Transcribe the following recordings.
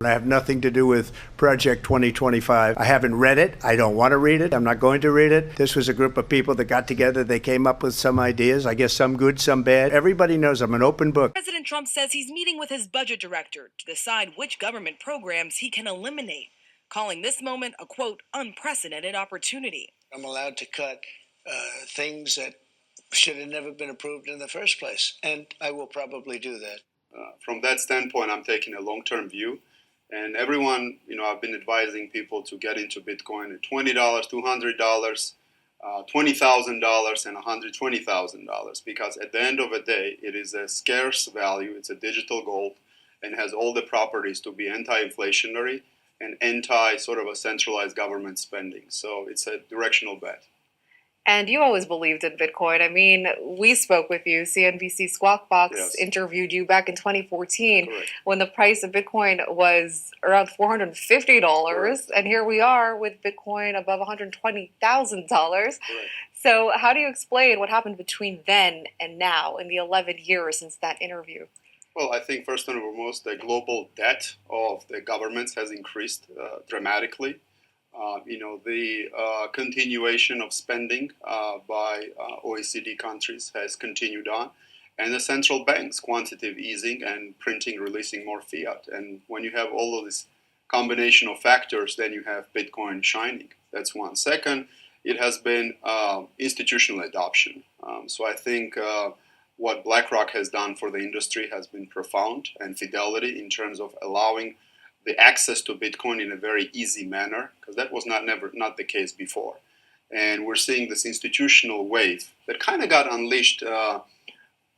I have nothing to do with Project 2025. I haven't read it. I don't want to read it. I'm not going to read it. This was a group of people that got together. They came up with some ideas. I guess some good, some bad. Everybody knows I'm an open book. President Trump says he's meeting with his budget director to decide which government programs he can eliminate, calling this moment a, quote, unprecedented opportunity. I'm allowed to cut things that should have never been approved in the first place, and I will probably do that. From that standpoint, I'm taking a long-term view. And everyone, I've been advising people to get into Bitcoin at $20, $200, $20,000, and $120,000 because at the end of the day, it is a scarce value. It's a digital gold and has all the properties to be anti-inflationary and anti sort of a centralized government spending. So it's a directional bet. And you always believed in Bitcoin. I mean, we spoke with you. CNBC Squawk Box interviewed you back in 2014 Correct. when the price of Bitcoin was around $450. Correct. And here we are with Bitcoin above $120,000. So how do you explain what happened between then and now in the 11 years since that interview? Well, I think first and foremost, the global debt of the governments has increased dramatically. The continuation of spending by OECD countries has continued on, and the central banks quantitative easing and printing, releasing more fiat. And when you have all of this combination of factors, then you have Bitcoin shining. That's one. Second, it has been institutional adoption. So I think what BlackRock has done for the industry has been profound, and Fidelity in terms of allowing the access to Bitcoin in a very easy manner, because that was not the case before. And we're seeing this institutional wave that kind of got unleashed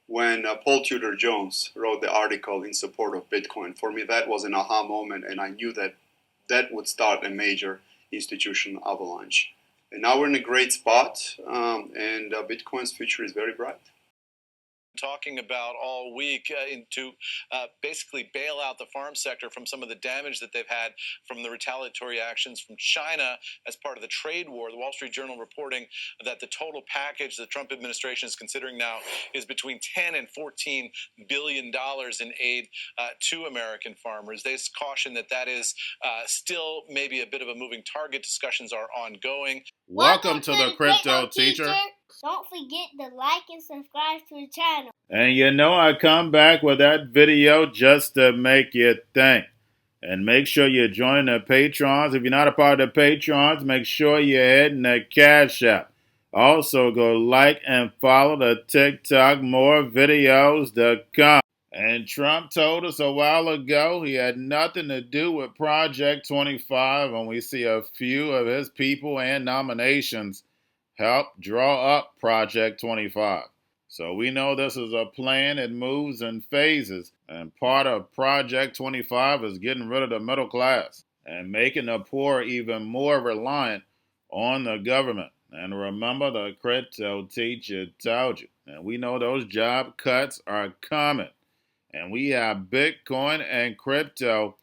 when Paul Tudor Jones wrote the article in support of Bitcoin. For me, that was an aha moment, and I knew that that would start a major institutional avalanche. And now we're in a great spot, and Bitcoin's future is very bright. Talking about all week to basically bail out the farm sector from some of the damage that they've had from the retaliatory actions from China as part of the trade war. The Wall Street Journal reporting that the total package the Trump administration is considering now is between $10 and $14 billion in aid to American farmers. They caution that is still maybe a bit of a moving target. Discussions are ongoing. Welcome to the Crypto Teacher. Don't forget to like and subscribe to the channel. And I come back with that video just to make you think. And make sure you join the Patrons. If you're not a part of the Patrons, make sure you're hitting the Cash App. Also, go like and follow the TikTok. More videos to come. And Trump told us a while ago he had nothing to do with Project 25, and we see a few of his people and nominations help draw up Project 25. So we know this is a plan. It moves in phases. And part of Project 25 is getting rid of the middle class and making the poor even more reliant on the government. And remember, the Crypto Teacher told you. And we know those job cuts are coming. And we have Bitcoin and crypto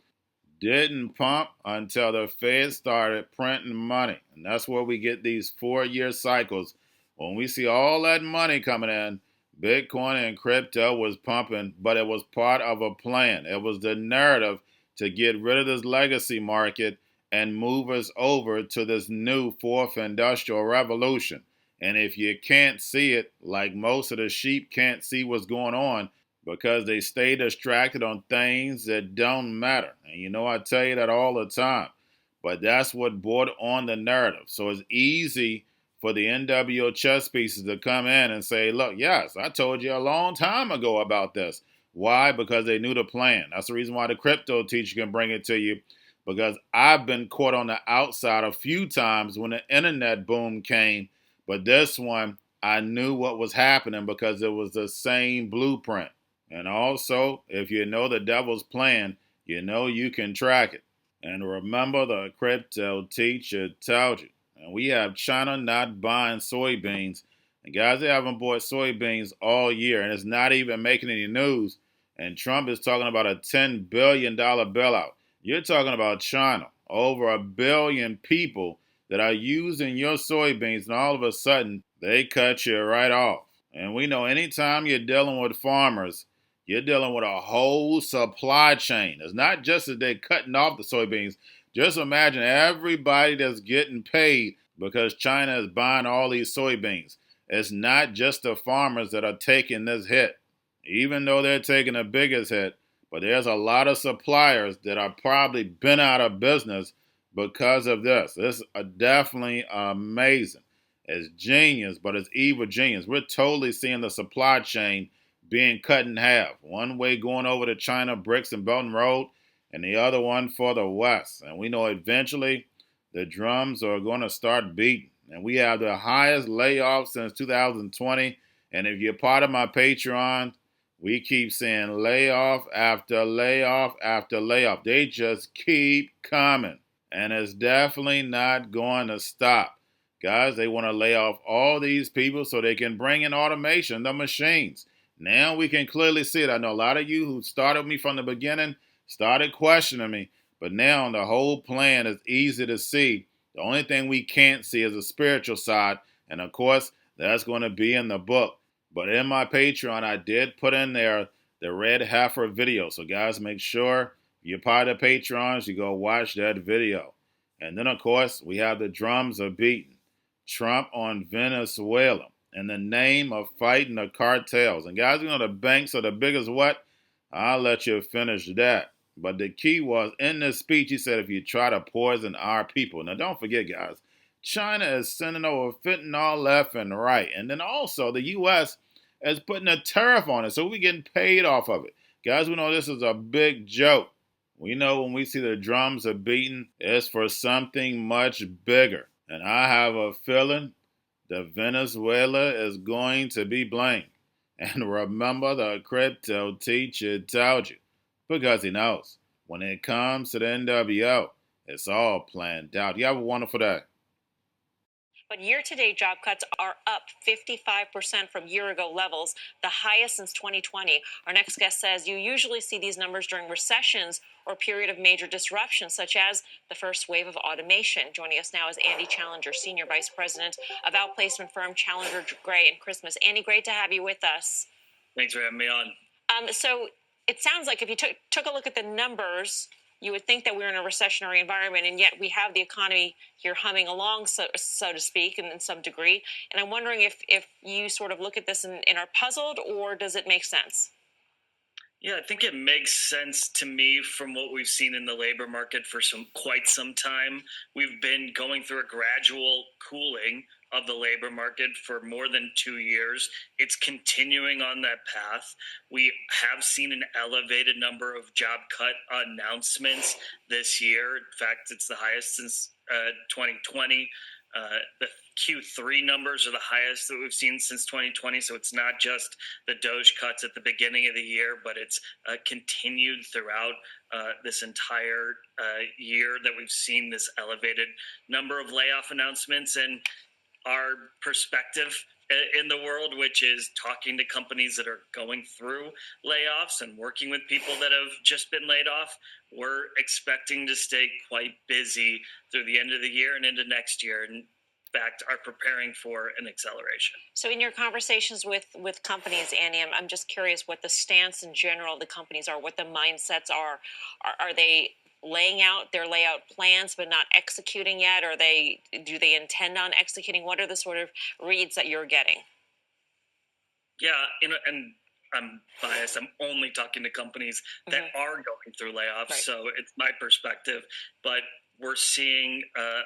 didn't pump until the Fed started printing money. And that's where we get these 4-year cycles. When we see all that money coming in, Bitcoin and crypto was pumping, but it was part of a plan. It was the narrative to get rid of this legacy market and move us over to this new fourth industrial revolution. And if you can't see it, like most of the sheep can't see what's going on, because they stay distracted on things that don't matter. And I tell you that all the time. But that's what brought on the narrative. So it's easy for the NWO chess pieces to come in and say, look, yes, I told you a long time ago about this. Why? Because they knew the plan. That's the reason why the Crypto Teacher can bring it to you. Because I've been caught on the outside a few times when the internet boom came. But this one, I knew what was happening because it was the same blueprint. And also, if you know the devil's plan, you can track it. And remember, the Crypto Teacher told you. And we have China not buying soybeans. And guys, they haven't bought soybeans all year, and it's not even making any news. And Trump is talking about a $10 billion bailout. You're talking about China. Over 1 billion people that are using your soybeans, and all of a sudden, they cut you right off. And we know anytime you're dealing with farmers, You're dealing with a whole supply chain. It's not just that they're cutting off the soybeans. Just imagine everybody that's getting paid because China is buying all these soybeans. It's not just the farmers that are taking this hit, even though they're taking the biggest hit. But there's a lot of suppliers that are probably been out of business because of this. This is definitely amazing. It's genius, but it's evil genius. We're totally seeing the supply chain being cut in half. One way going over to China, Bricks and Belt and Road, and the other one for the West. And we know eventually the drums are going to start beating. And we have the highest layoffs since 2020. And if you're part of my Patreon, we keep seeing layoff after layoff after layoff. They just keep coming. And it's definitely not going to stop. Guys, they want to lay off all these people so they can bring in automation, the machines. Now we can clearly see it. I know a lot of you who started me from the beginning started questioning me. But now the whole plan is easy to see. The only thing we can't see is the spiritual side. And of course, that's going to be in the book. But in my Patreon, I did put in there the Red Heifer video. So guys, make sure you're part of the Patrons, you go watch that video. And then, of course, we have the drums are beating. Trump on Venezuela in the name of fighting the cartels. And guys, you know the banks are the biggest what? I'll let you finish that. But the key was, in this speech, he said, if you try to poison our people. Now, don't forget, guys, China is sending over fentanyl left and right. And then also, the U.S. is putting a tariff on it, so we're getting paid off of it. Guys, we know this is a big joke. We know when we see the drums are beating, it's for something much bigger. And I have a feeling that Venezuela is going to be blamed. And remember, the crypto teacher told you, because he knows when it comes to the NWO, it's all planned out. You have a wonderful day. But year-to-date job cuts are up 55% from year-ago levels, the highest since 2020. Our next guest says you usually see these numbers during recessions or a period of major disruption, such as the first wave of automation. Joining us now is Andy Challenger, Senior Vice President of outplacement firm Challenger Gray and Christmas. Andy, great to have you with us. Thanks for having me on. So it sounds like if you took a look at the numbers, you would think that we're in a recessionary environment, and yet we have the economy here humming along, so to speak, in some degree. And I'm wondering if you sort of look at this and are puzzled, or does it make sense? Yeah, I think it makes sense to me from what we've seen in the labor market for quite some time. We've been going through a gradual cooling of the labor market for more than 2 years. It's continuing on that path. We have seen an elevated number of job cut announcements this year. In fact, it's the highest since 2020. The Q3 numbers are the highest that we've seen since 2020. So it's not just the Doge cuts at the beginning of the year, but it's continued throughout this entire year that we've seen this elevated number of layoff announcements. And our perspective in the world, which is talking to companies that are going through layoffs and working with people that have just been laid off, we're expecting to stay quite busy through the end of the year and into next year. And in fact, are preparing for an acceleration. So in your conversations with companies, Annie, I'm just curious what the stance in general of the companies are, what the mindsets are. Are they laying out their layout plans but not executing yet? Or do they intend on executing? What are the sort of reads that you're getting? Yeah, and I'm biased. I'm only talking to companies that are going through layoffs, right. So it's my perspective. But we're seeing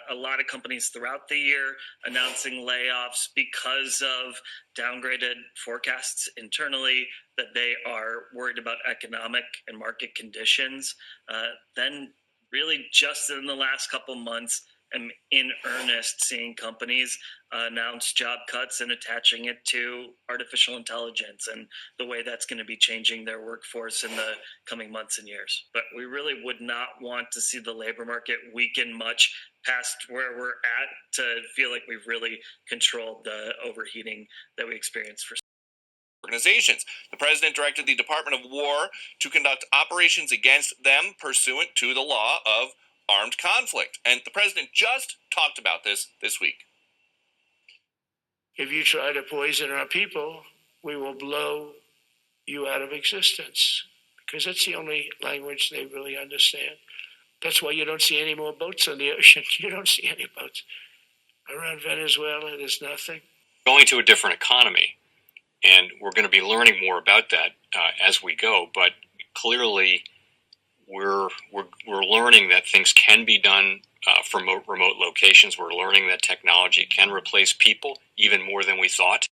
a lot of companies throughout the year announcing layoffs because of downgraded forecasts internally, that they are worried about economic and market conditions. Then really just in the last couple months, I'm in earnest seeing companies announce job cuts and attaching it to artificial intelligence and the way that's going to be changing their workforce in the coming months and years. But we really would not want to see the labor market weaken much past where we're at to feel like we've really controlled the overheating that we experienced for organizations. The president directed the Department of War to conduct operations against them pursuant to the law of armed conflict. And the president just talked about this week. If you try to poison our people, we will blow you out of existence, because that's the only language they really understand. That's why you don't see any more boats on the ocean. You don't see any boats. Around Venezuela, there's nothing. Going to a different economy, and we're going to be learning more about that as we go. But clearly, we're learning that things can be done from remote locations. We're learning that technology can replace people even more than we thought.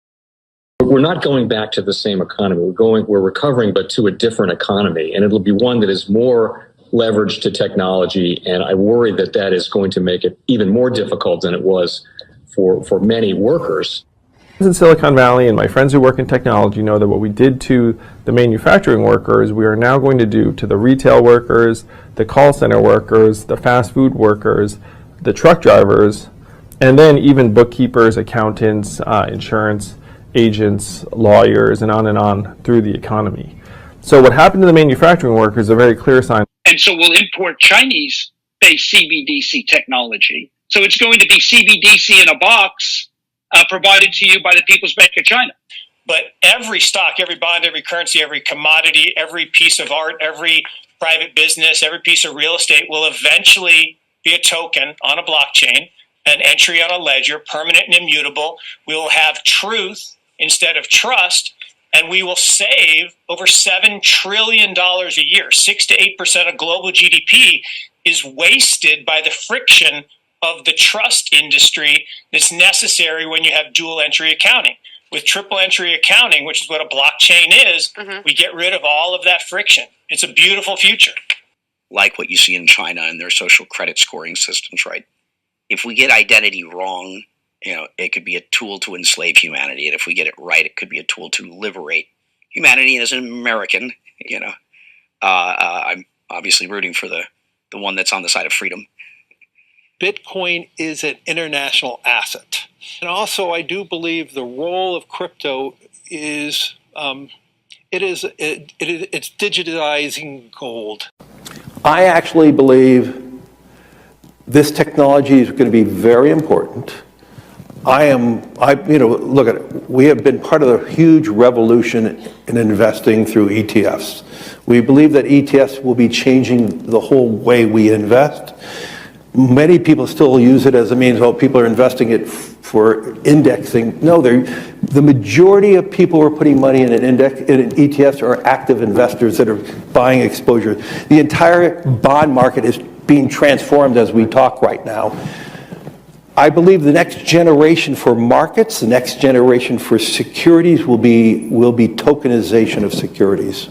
We're not going back to the same economy. We're recovering, but to a different economy, and it'll be one that is more leveraged to technology. And I worry that that is going to make it even more difficult than it was for many workers. In Silicon Valley, and my friends who work in technology know that what we did to the manufacturing workers, we are now going to do to the retail workers, the call center workers, the fast food workers, the truck drivers, and then even bookkeepers, accountants, insurance agents, lawyers, and on through the economy. So what happened to the manufacturing workers is a very clear sign. And so we'll import Chinese-based CBDC technology. So it's going to be CBDC in a box provided to you by the People's Bank of China. But every stock, every bond, every currency, every commodity, every piece of art, every private business, every piece of real estate will eventually be a token on a blockchain, an entry on a ledger, permanent and immutable. We will have truth instead of trust, and we will save over $7 trillion a year. 6 to 8% of global GDP is wasted by the friction of the trust industry that's necessary when you have dual entry accounting. With triple entry accounting, which is what a blockchain is, we get rid of all of that friction. It's a beautiful future. Like what you see in China and their social credit scoring systems, right? If we get identity wrong, it could be a tool to enslave humanity. And if we get it right, it could be a tool to liberate humanity. And as an American, I'm obviously rooting for the one that's on the side of freedom. Bitcoin is an international asset. And also, I do believe the role of crypto is, it's digitizing gold. I actually believe this technology is going to be very important. Look at it. We have been part of a huge revolution in investing through ETFs. We believe that ETFs will be changing the whole way we invest. Many people still use it as a means, people are investing it for indexing. No, the majority of people who are putting money in in ETFs are active investors that are buying exposure. The entire bond market is being transformed as we talk right now. I believe the next generation for markets, the next generation for securities will be tokenization of securities.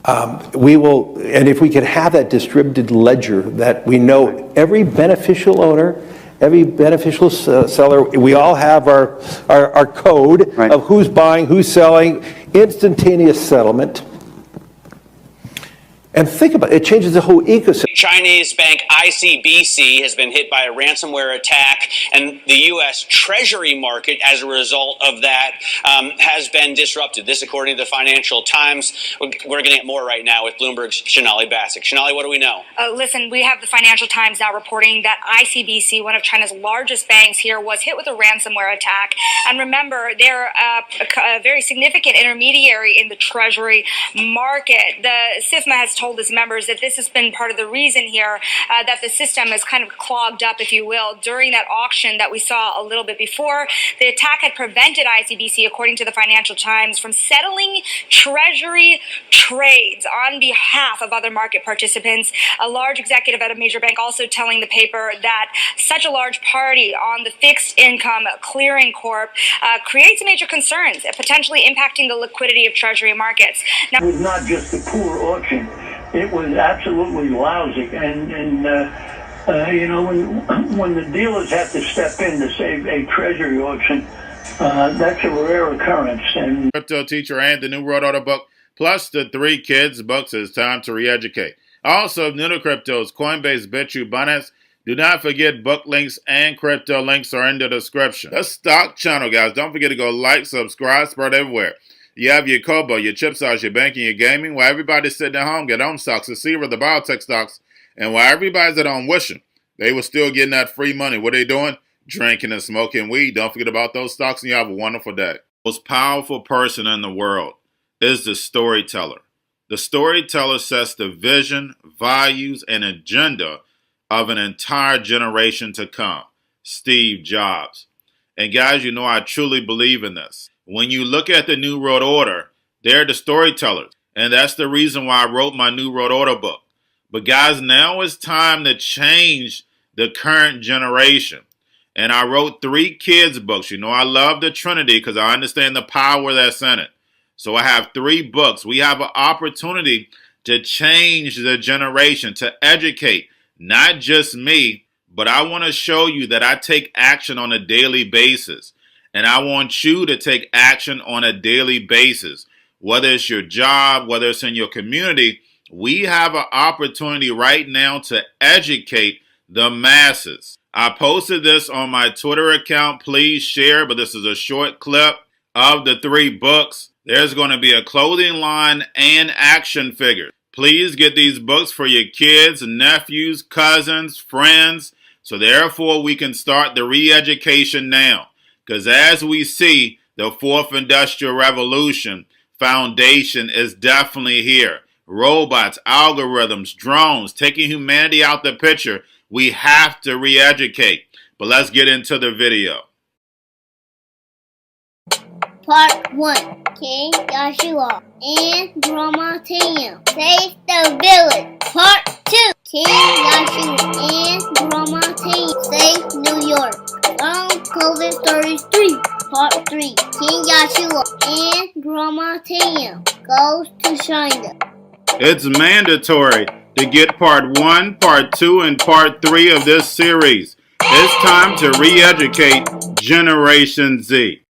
And if we could have that distributed ledger that we know every beneficial owner, every beneficial seller, we all have our code of who's buying, who's selling, instantaneous settlement. And think about it, it changes the whole ecosystem. Chinese bank ICBC has been hit by a ransomware attack, and the U.S. Treasury market, as a result of that, has been disrupted. This, according to the Financial Times. We're getting at more right now with Bloomberg's Shonali Bassick. Shonali, what do we know? Listen, we have the Financial Times now reporting that ICBC, one of China's largest banks here, was hit with a ransomware attack. And remember, they're a very significant intermediary in the Treasury market. The SIFMA has told its members that this has been part of the reason here that the system is kind of clogged up, if you will, during that auction that we saw a little bit before. The attack had prevented ICBC, according to the Financial Times, from settling Treasury trades on behalf of other market participants. A large executive at a major bank also telling the paper that such a large party on the fixed income clearing corp creates major concerns, potentially impacting the liquidity of Treasury markets. Now, it was not just a poor auction. It was absolutely lousy, and when the dealers have to step in to save a treasury auction, that's a rare occurrence. And Cryptoteacher and the new World Order book, plus the 3 kids books, It's Time to Re-Educate. Also, new to cryptos, Coinbase, Bitrue, Binance. Do not forget book links and crypto links are in the description. The stock channel, guys. Don't forget to go like, subscribe, spread everywhere. You have your Kobo, your chip stocks, your banking, your gaming. While everybody's sitting at home, get on stocks, the Seaver, the biotech stocks. And while everybody's at home wishing, they were still getting that free money. What are they doing? Drinking and smoking weed. Don't forget about those stocks, and you have a wonderful day. Most powerful person in the world. is the storyteller. The storyteller sets the vision, values, and agenda of an entire generation to come. Steve Jobs. And guys, you know I truly believe in this. When you look at the New World Order, they're the storytellers. And that's the reason why I wrote my New World Order book. But guys, now it's time to change the current generation. And I wrote 3 kids books. You know, I love the Trinity because I understand the power that's in it. So I have 3 books. We have an opportunity to change the generation, to educate, not just me, but I want to show you that I take action on a daily basis. And I want you to take action on a daily basis. Whether it's your job, whether it's in your community, we have an opportunity right now to educate the masses. I posted this on my Twitter account. Please share, but this is a short clip of the 3 books. There's going to be a clothing line and action figures. Please get these books for your kids, nephews, cousins, friends, so therefore we can start the re-education now. Because as we see, the 4th Industrial Revolution foundation is definitely here. Robots, algorithms, drones, taking humanity out the picture. We have to re-educate. But let's get into the video. Part 1. King Joshua and Drama Tam save the village. Part 2. King Joshua and Drama Tam save New York from COVID-33. Part 3. King Joshua and Drama Tam goes to China. It's mandatory to get part 1, part 2, and part 3 of this series. It's time to re-educate Generation Z.